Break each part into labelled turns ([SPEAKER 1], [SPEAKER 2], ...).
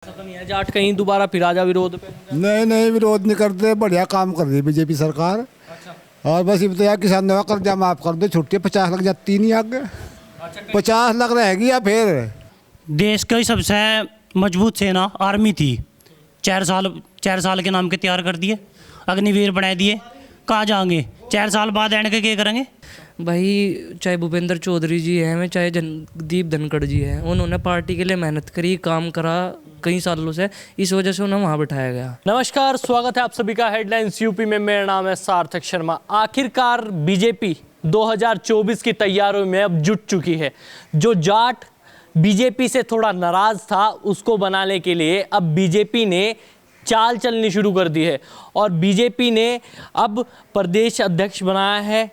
[SPEAKER 1] ऐसा तो नहीं है जाट कहीं दोबारा फिर आ जा विरोध पे?
[SPEAKER 2] नहीं नहीं, विरोध नहीं करते, बढ़िया काम कर रही है बीजेपी सरकार।
[SPEAKER 1] अच्छा
[SPEAKER 2] और बस इब्तदा किसानों का कर्जा माफ कर दो, छुट्टी 50 लग जाती नहीं आगे,
[SPEAKER 1] अच्छा
[SPEAKER 2] 50 लग रहेगी या फिर।
[SPEAKER 3] देश की सबसे मजबूत सेना आर्मी थी। 4 साल के नाम के तैयार कर दिए, अग्निवीर बना दिए। कहाँ जाएंगे 4 साल बाद एंड के क्या करेंगे?
[SPEAKER 4] भाई चाहे भूपेंद्र चौधरी जी हैं चाहे जगदीप धनखड़ जी हैं, उन्होंने पार्टी के लिए मेहनत करी, काम करा कई सालों से, इस वजह से उन्हें वहाँ बिठाया गया।
[SPEAKER 1] नमस्कार, स्वागत है आप सभी का हेडलाइंस यूपी में। मेरा नाम है सार्थक शर्मा। आखिरकार बीजेपी 2024 की तैयारियों में अब जुट चुकी है। जो जाट बीजेपी से थोड़ा नाराज था उसको बनाने के लिए अब बीजेपी ने चाल चलनी शुरू कर दी है और बीजेपी ने अब प्रदेश अध्यक्ष बनाया है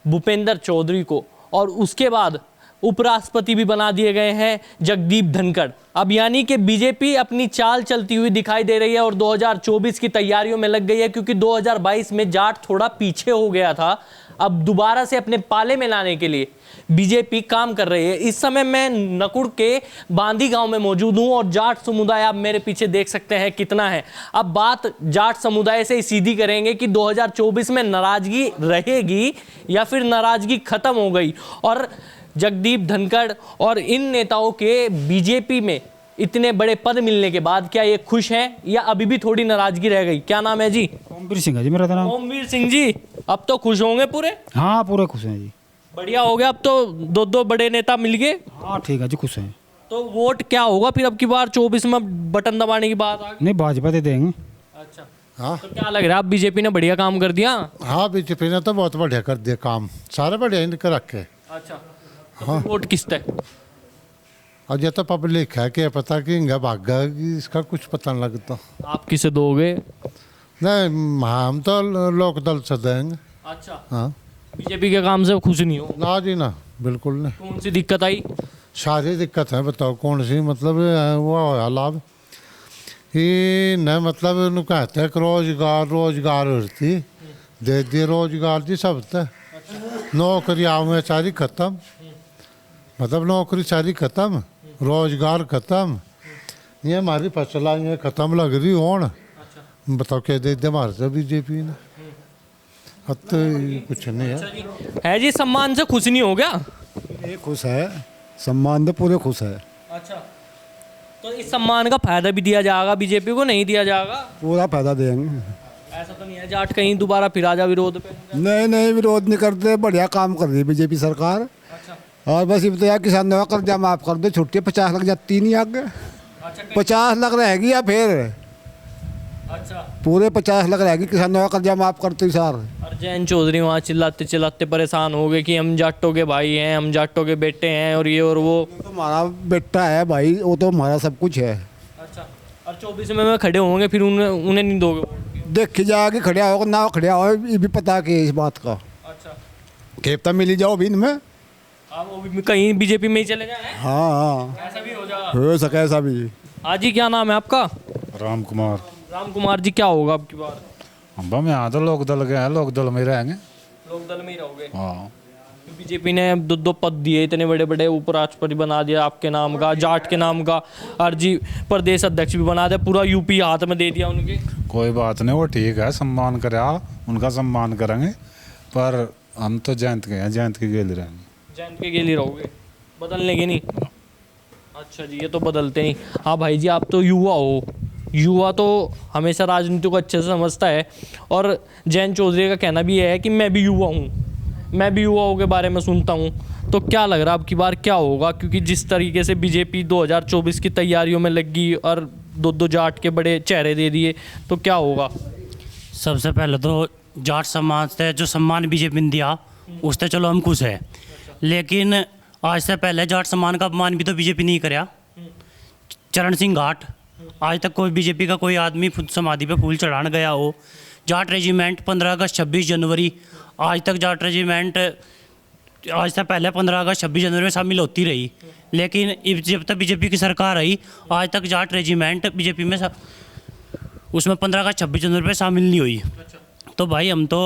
[SPEAKER 1] भूपेंद्र चौधरी को और उसके बाद उपराष्ट्रपति भी बना दिए गए हैं जगदीप धनखड़। अब यानी कि बीजेपी अपनी चाल चलती हुई दिखाई दे रही है और 2024 की तैयारियों में लग गई है, क्योंकि 2022 में जाट थोड़ा पीछे हो गया था। अब दोबारा से अपने पाले में लाने के लिए बीजेपी काम कर रही है। इस समय मैं नकुड़ के बांदी गांव में मौजूद हूं और जाट समुदाय आप मेरे पीछे देख सकते हैं कितना है। अब बात जाट समुदाय से ही सीधी करेंगे कि 2024 में नाराजगी रहेगी या फिर नाराजगी खत्म हो गई, और जगदीप धनखड़ और इन नेताओं के बीजेपी में इतने बड़े पद मिलने के बाद क्या ये खुश हैं या अभी भी थोड़ी नाराजगी रह गई? क्या नाम है जी?
[SPEAKER 5] ओमवीर सिंह है जी मेरा नाम।
[SPEAKER 1] ओमवीर सिंह जी, अब तो खुश होंगे पूरे?
[SPEAKER 5] हाँ पूरे खुश हैं जी।
[SPEAKER 1] बढ़िया हो गया, अब तो दो बड़े नेता मिल गए।
[SPEAKER 5] हाँ ठीक है जी, खुश हैं।
[SPEAKER 1] तो वोट क्या होगा फिर अब की बार 24 में बटन दबाने की बात आ गई?
[SPEAKER 5] नहीं, भाजपा दे देंगे।
[SPEAKER 1] अच्छा,
[SPEAKER 6] हाँ
[SPEAKER 1] तो क्या लग रहा है अब बीजेपी ने बढ़िया काम कर दिया?
[SPEAKER 6] हाँ, बीजेपी ने तो बहुत बढ़िया कर दिया काम, सारे बढ़िया इनके रखे।
[SPEAKER 1] अच्छा, तो फिर वोट किस तक?
[SPEAKER 6] और ये तो पब्लिक है कि पता कि इंगा भागा कि इसका कुछ पता नहीं लगता।
[SPEAKER 1] आप किसे दोगे?
[SPEAKER 6] नहीं, हम तो लोक दल से देंगे।
[SPEAKER 1] अच्छा,
[SPEAKER 6] हाँ
[SPEAKER 1] बीजेपी के काम से खुश नहीं हो?
[SPEAKER 6] ना जी ना, बिल्कुल नहीं।
[SPEAKER 1] कौन सी दिक्कत आई?
[SPEAKER 6] सारी दिक्कत है, बताओ कौन सी। मतलब वो होया लाभ ही न, मतलब उन्होंने कहते हैं कि रोजगार होती दे दिए रोजगार जी सब तक। नौकरी में सारी खत्म, मतलब नौकरी सारी खत्म, रोजगार खत्म। ये हमारी फसल ये खत्म लग रही होन। बताओ क्या दे दिया हमारे से बीजेपी ने? अब तो कुछ नहीं है
[SPEAKER 1] जी। सम्मान से खुश नहीं हो गया?
[SPEAKER 2] ये खुश है, सम्मान तो पूरे खुश है।
[SPEAKER 1] अच्छा, तो इस सम्मान का फायदा भी दिया जाएगा बीजेपी को? नहीं दिया जाएगा?
[SPEAKER 2] पूरा फायदा देंगे।
[SPEAKER 1] ऐसा तो नहीं है जाट कहीं दोबारा फिर आ जा विरोध पे?
[SPEAKER 2] नहीं नहीं, विरोध नहीं करते, बढ़िया काम कर रही है बीजेपी सरकार।
[SPEAKER 1] अच्छा
[SPEAKER 2] और बस इब्तदा किसानों का कर्जा माफ कर दो, छुट्टी 50 लग जाती नहीं आगे,
[SPEAKER 1] अच्छा
[SPEAKER 2] 50 लग रहेगी या फिर।
[SPEAKER 1] अच्छा।
[SPEAKER 2] पूरे 50 लग रहेगी किसानों का कर्जा माफ करते ही सार।
[SPEAKER 1] और जैन चौधरी वहाँ चिल्लाते चिल्लाते परेशान हो गए कि हम जाटों के भाई हैं, हम जाटों के बेटे हैं और ये और वो।
[SPEAKER 2] तो हमारा बेटा है भाई, वो तो हमारा सब कुछ है।
[SPEAKER 1] अच्छा, और 24 में खड़े होंगे फिर उन्हें नहीं दोगे?
[SPEAKER 2] देखी जाएगी, खड़िया होगा ना खड़िया हो, ये भी पता है इस बात का।
[SPEAKER 1] अच्छा,
[SPEAKER 2] खेपता मिली जाओ भी इनमें।
[SPEAKER 1] आप वो भी कहीं बीजेपी में ही चले जाए?
[SPEAKER 2] हाँ हाँ,
[SPEAKER 1] ऐसा भी हो जाएगा?
[SPEAKER 2] हो सके ऐसा भी।
[SPEAKER 1] हाँ जी, क्या नाम है आपका?
[SPEAKER 5] राम कुमार।
[SPEAKER 1] राम कुमार जी, क्या होगा अब की बार?
[SPEAKER 5] अम्बा में यहाँ तो लोक दल गए हैं, लोक दल में रहेंगे।
[SPEAKER 1] लोक दल में ही रहोगे?
[SPEAKER 5] हाँ
[SPEAKER 1] बीजेपी ने दो पद दिए, इतने बड़े बड़े, उपराष्ट्रपति बना दिया आपके नाम का, जाट के नाम का, और जी प्रदेश अध्यक्ष भी बना दिया, पूरा यूपी हाथ में दे दिया उनके।
[SPEAKER 5] कोई बात नहीं, वो ठीक है, सम्मान करे, उनका सम्मान करेंगे। पर हम तो जयंत के हैं, जयंत के गेल रहेंगे।
[SPEAKER 1] जयंत के लिए रहोगे, बदलने नहीं? अच्छा जी, ये तो बदलते नहीं। हाँ भाई जी, आप तो युवा हो, युवा तो हमेशा राजनीति को अच्छे से समझता है, और जयंत चौधरी का कहना भी है कि मैं भी युवा हूँ, मैं भी युवाओं के बारे में सुनता हूँ। तो क्या लग रहा है अब की बार क्या होगा? क्योंकि जिस तरीके से बीजेपी 2024 की तैयारियों में लगी और दो जाट के बड़े चेहरे दे दिए, तो क्या होगा?
[SPEAKER 3] सबसे पहले तो जाट समाज से जो सम्मान बीजेपी ने दिया उससे चलो हम खुश है, लेकिन आज से पहले जाट सम्मान का अपमान भी तो बीजेपी नहीं कराया। चरण सिंह घाट, आज तक कोई बीजेपी का कोई आदमी समाधि पे फूल चढ़ाने गया हो? जाट रेजिमेंट 15 अगस्त 26 जनवरी, आज तक जाट रेजिमेंट आज से पहले 15 अगस्त 26 जनवरी में शामिल होती रही, लेकिन जब तक बीजेपी की सरकार आई आज तक जाट रेजिमेंट बीजेपी में उसमें 15 अगस्त 26 जनवरी में शामिल नहीं हुई। तो भाई हम तो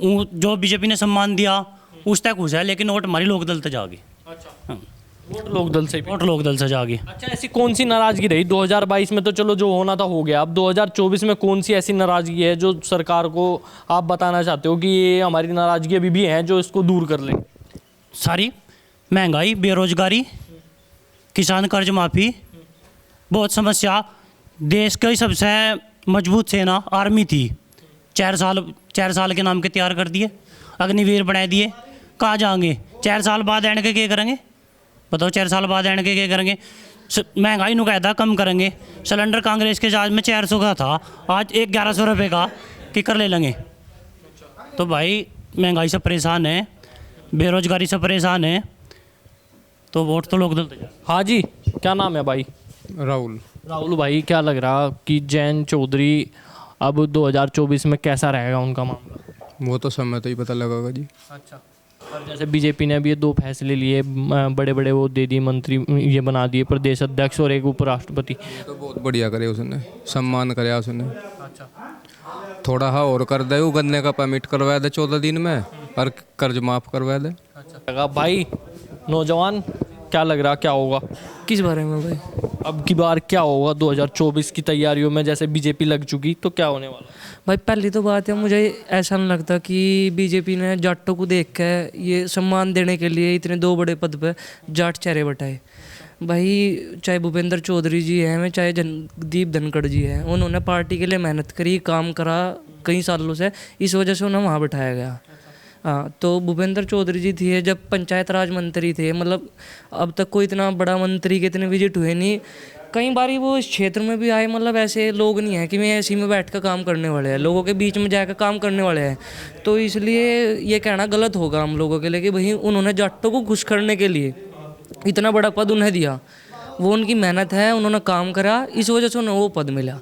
[SPEAKER 3] जो बीजेपी ने सम्मान दिया उस तक खुश है, लेकिन वोट हमारी लोकदल तक जाएगी।
[SPEAKER 1] अच्छा,
[SPEAKER 3] हाँ।
[SPEAKER 1] वोट लोकदल से भी।
[SPEAKER 3] वोट लोकदल से जाके।
[SPEAKER 1] अच्छा, ऐसी कौन सी नाराजगी रही 2022 में? तो चलो जो होना था हो गया, अब 2024 में कौन सी ऐसी नाराजगी है जो सरकार को आप बताना चाहते हो कि ये हमारी नाराजगी अभी भी है जो इसको दूर कर ले?
[SPEAKER 3] सारी महंगाई, बेरोजगारी, किसान कर्ज माफ़ी, बहुत समस्या। देश की सबसे मजबूत सेना आर्मी थी, 4 साल के नाम के तैयार कर दिए, अग्निवीर बना दिए। कहाँ जाएंगे 4 साल बाद? एंड के क्या करेंगे बताओ? 4 साल बाद एंड के क्या करेंगे? महंगाई नु कहता कम करेंगे। सिलेंडर कांग्रेस के जाज में 400 का था, आज 1100 रुपये का कि कर ले लेंगे। तो भाई महंगाई से परेशान है, बेरोजगारी से परेशान है, तो वोट तो लोकदल दे।
[SPEAKER 1] हाँ जी, क्या नाम है भाई?
[SPEAKER 7] राहुल।
[SPEAKER 1] राहुल भाई, क्या लग रहा कि जैन चौधरी अब 2024 में कैसा रहेगा उनका मामला?
[SPEAKER 7] वो तो समय तो ही पता लगेगा जी।
[SPEAKER 1] अच्छा, और जैसे बीजेपी ने अभी ये 2 फैसले लिए, बड़े बड़े वो दे दिए, मंत्री ये बना दिए, प्रदेश अध्यक्ष और एक उपराष्ट्रपति।
[SPEAKER 7] ये तो बहुत बढ़िया करे उसने, सम्मान कराया उसने।
[SPEAKER 1] अच्छा,
[SPEAKER 7] थोड़ा हाँ और कर दे, वो गन्ने का परमिट करवा दे 14 दिन में, और कर्ज माफ करवा दे।
[SPEAKER 1] अच्छा लगा भाई। नौजवान, क्या लग रहा क्या होगा
[SPEAKER 4] किस बारे में भाई?
[SPEAKER 1] अब की बार? क्या होगा 2024 की तैयारियों में? जैसे बीजेपी लग चुकी तो क्या होने वाला?
[SPEAKER 4] भाई पहली तो बात है, मुझे ऐसा नहीं लगता कि बीजेपी ने जाटों को देख के ये सम्मान देने के लिए इतने 2 बड़े पद पे जाट चेहरे बटाए। भाई चाहे भूपेंद्र चौधरी जी हैं, चाहे जगदीप धनखड़ जी हैं, उन्होंने पार्टी के लिए मेहनत करी, काम करा कई सालों से, इस वजह से उन्हें वहाँ बिठाया गया। हाँ, तो भूपेंद्र चौधरी जी थे जब पंचायत राज मंत्री थे, मतलब अब तक कोई इतना बड़ा मंत्री के इतने विजिट हुए नहीं। कई बारी वो इस क्षेत्र में भी आए, मतलब ऐसे लोग नहीं हैं कि मैं ऐसी में बैठ कर काम करने वाले हैं, लोगों के बीच में जाकर काम करने वाले हैं। तो इसलिए ये कहना गलत होगा हम लोगों के लिए कि भाई उन्होंने जाटों को खुश करने के लिए इतना बड़ा पद उन्हें दिया। वो उनकी मेहनत है, उन्होंने काम करा, इस वजह से उन्हें वो पद मिला।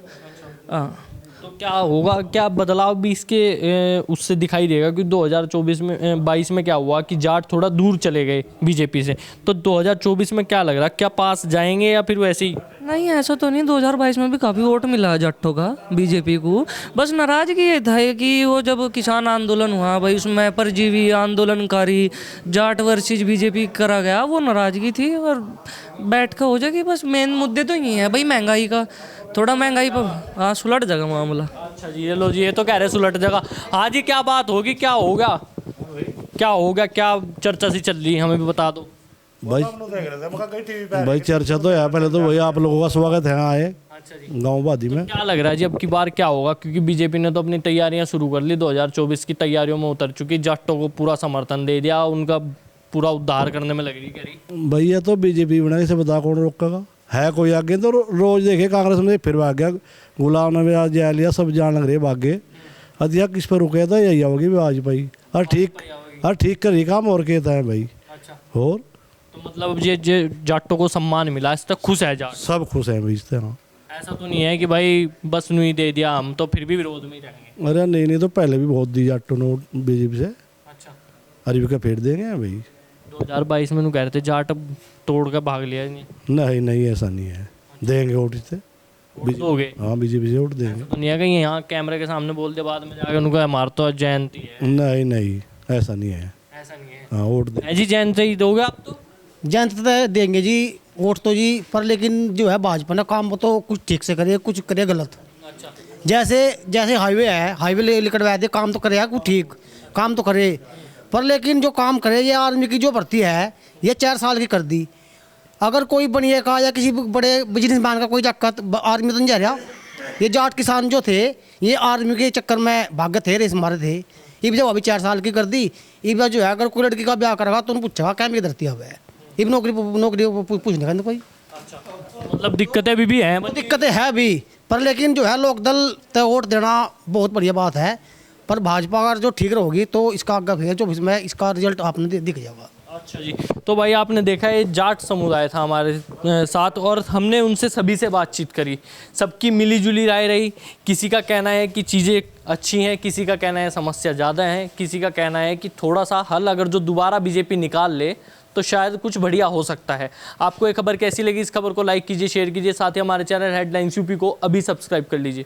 [SPEAKER 4] हाँ,
[SPEAKER 1] तो क्या होगा, क्या बदलाव भी इसके उससे दिखाई देगा कि 2024 में 22 में क्या हुआ कि जाट थोड़ा दूर चले गए बीजेपी से, तो 2024 में क्या लग रहा, क्या पास जाएंगे या फिर वैसे ही?
[SPEAKER 4] नहीं ऐसा तो नहीं, 2022 में भी काफ़ी वोट मिला जाटों का बीजेपी को। बस नाराजगी ये था कि वो जब किसान आंदोलन हुआ भाई, उसमें परजीवी आंदोलनकारी जाट वर्सेस बीजेपी करा गया, वो नाराजगी थी। और बैठ कर हो जाएगी, बस मेन मुद्दे तो यही है भाई, महंगाई का, थोड़ा महंगाई पर हाँ सुलट जाएगा मामला।
[SPEAKER 1] अच्छा जी, ये लो जी, ये तो कह रहे सुलट जाएगा। हाँ जी, क्या बात होगी, क्या होगा, क्या होगा, क्या चर्चा सी चल रही है, हमें भी बता दो
[SPEAKER 8] भाई चर्चा तो है, पहले तो वही आप लोगों का स्वागत है आए गांव वादी में।
[SPEAKER 1] क्या लग रहा है जी अब की बार क्या होगा? क्योंकि बीजेपी ने तो अपनी तैयारियां शुरू कर ली, 2024 की तैयारियों में उतर चुकी, जाटों को पूरा समर्थन दे दिया, उनका पूरा उद्धार करने में लग रही करी।
[SPEAKER 8] भैया तो बीजेपी बनाई से बता कौन रोकेगा? है कोई आगे? तो रोज देखे कांग्रेस में फिर भाग गया, गुलाम नबी आज जा लिया, सब जान लग रहे भागे। अदिया किस पर रुके था, यही होगी वाजपेयी। और ठीक करी काम और कहता है भाई।
[SPEAKER 1] अच्छा,
[SPEAKER 8] और
[SPEAKER 1] तो मतलब ये जाटों को सम्मान मिला, इस तक खुश है जाट?
[SPEAKER 8] सब खुश हैं भाई इससे। हाँ,
[SPEAKER 1] ऐसा तो नहीं है कि भाई बस नहीं दे दिया, हम तो फिर भी विरोध में ही रहेंगे?
[SPEAKER 8] अरे नहीं तो पहले भी बहुत दी जाटों ने बीजेपी से,
[SPEAKER 1] अच्छा,
[SPEAKER 8] अरे भी का फेर देंगे भाई।
[SPEAKER 1] 2022 में कह रहे थे जाट अब तोड़ कर भाग लिया नहीं?
[SPEAKER 8] नहीं ऐसा नहीं है, देंगे वोट इससे।
[SPEAKER 1] हो गए?
[SPEAKER 8] हाँ, बीजेपी से वोट देंगे।
[SPEAKER 1] तो नहीं है कहीं यहाँ कैमरे के सामने बोल दे, बाद में जाकर उनको मार तो जयंती है?
[SPEAKER 8] नहीं ऐसा नहीं है।
[SPEAKER 1] ऐसा नहीं है?
[SPEAKER 8] हाँ, वोट दे
[SPEAKER 1] जी, जयंती ही दोगे आप? तो
[SPEAKER 2] जनता देंगे जी वोट तो जी, पर लेकिन जो है भाजपा ने काम तो कुछ ठीक से करे, कुछ करे गलत।
[SPEAKER 1] अच्छा,
[SPEAKER 2] जैसे हाईवे है, हाईवे लिखवा दे, काम तो करे, कुछ ठीक काम तो करे, पर लेकिन जो काम करे, ये आर्मी की जो भर्ती है ये 4 साल की कर दी। अगर कोई बनिए का या किसी बड़े बिजनेसमैन का कोई चक्कर आर्मी तो नहीं जा रहा। ये जाट किसान जो थे ये आर्मी के चक्कर में भागे थे, रेस मारे थे। ये जब अभी 4 साल की कर दी, ये जो है अगर कोई लड़की का ब्याह करेगा तो उन्हें पूछेगा क्या मेरी धरती अब है, ये नौकरी पूछने का कोई।
[SPEAKER 1] मतलब दिक्कतें भी हैं?
[SPEAKER 2] दिक्कतें है भी, पर लेकिन जो है लोकदल तय वोट देना बहुत बढ़िया बात है, पर भाजपा अगर जो ठीक रहोगी तो इसका आगे फिर 24 में इसका रिजल्ट आपने दिख जाएगा।
[SPEAKER 1] अच्छा जी, तो भाई आपने देखा ये जाट समुदाय था हमारे साथ और हमने उनसे सभी से बातचीत करी, सबकी मिलीजुली राय रही। किसी का कहना है कि चीज़ें अच्छी हैं, किसी का कहना है समस्या ज़्यादा है, किसी का कहना है कि थोड़ा सा हल अगर जो दोबारा बीजेपी निकाल ले तो शायद कुछ बढ़िया हो सकता है। आपको ये खबर कैसी लगी? इस खबर को लाइक कीजिए, शेयर कीजिए, साथ ही हमारे चैनल हेडलाइंस यूपी को अभी सब्सक्राइब कर लीजिए।